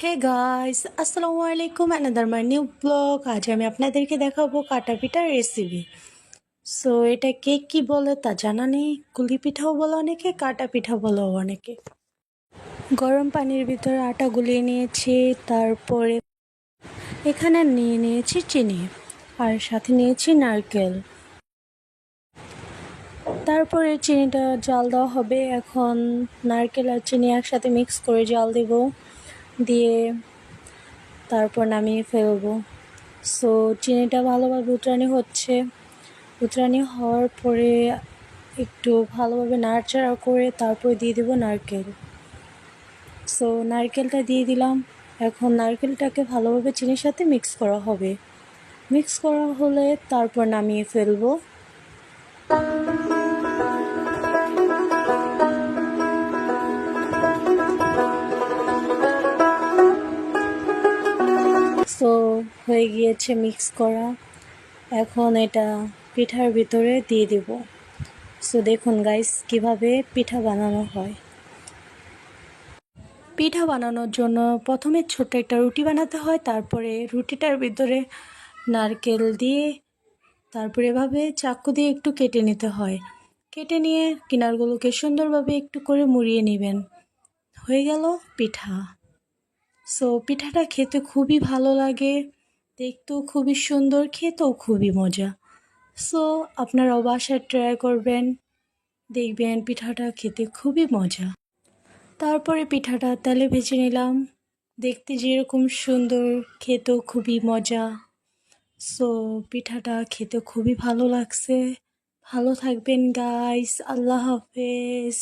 Hey guys, আসসালামু আলাইকুম। Another my new blog. আজ আমি আপনাদেরকে দেখাবো কাটা পিঠার রেসিপি। সো এটা কেক কি বলে তা জানা নেই। কুলি পিঠাও বলে অনেকে, কাটা পিঠা বলেও অনেকে। গরম পানির ভিতরে আটা গুলিয়ে নিয়েছি, তারপরে এখানে নিয়ে নিয়েছি চিনি আর সাথে নিয়েছি নারকেল। তারপরে চিনিটা জাল দেওয়া হবে। এখন নারকেল আর চিনি একসাথে মিক্স করে জাল দেব, দিয়ে তারপর নামিয়ে ফেলবো। সো চিনিটা ভালোভাবে উতরানি হওয়ার পরে একটু ভালোভাবে নাড়াচাড়া করে তারপর দিয়ে দেবো নারকেল। সো নারকেলটা দিয়ে দিলাম। এখন নারকেলটাকে ভালোভাবে চিনির সাথে মিক্স করা হবে। মিক্স করা হলে তারপর নামিয়ে ফেলবো। সো হয়ে গিয়েছে মিক্স করা। এখন এটা পিঠার ভিতরে দিয়ে দেব। সো দেখুন গাইস, কিভাবে পিঠা বানানো হয়। পিঠা বানানোর জন্য প্রথমে ছোট্ট একটা রুটি বানাতে হয়। তারপরে রুটিটার ভিতরে নারকেল দিয়ে তারপরে এভাবে চাকু দিয়ে একটু কেটে নিতে হয়। কেটে নিয়ে কিনারগুলোকে সুন্দরভাবে একটু করে মুড়িয়ে নেবেন। হয়ে গেল পিঠা। সো পিঠাটা খেতে খুবই ভালো লাগে, দেখতেও খুবই সুন্দর, খেতেও খুবই মজা। সো আপনারাও বাসায় ট্রাই করবেন, দেখবেন পিঠাটা খেতে খুবই মজা। তারপরে পিঠাটা তেলে ভেজে নিলাম। দেখতে যেরকম সুন্দর, খেতেও খুবই মজা। সো পিঠাটা খেতে খুবই ভালো লাগছে। ভালো থাকবেন গাইস, আল্লাহ হাফেজ।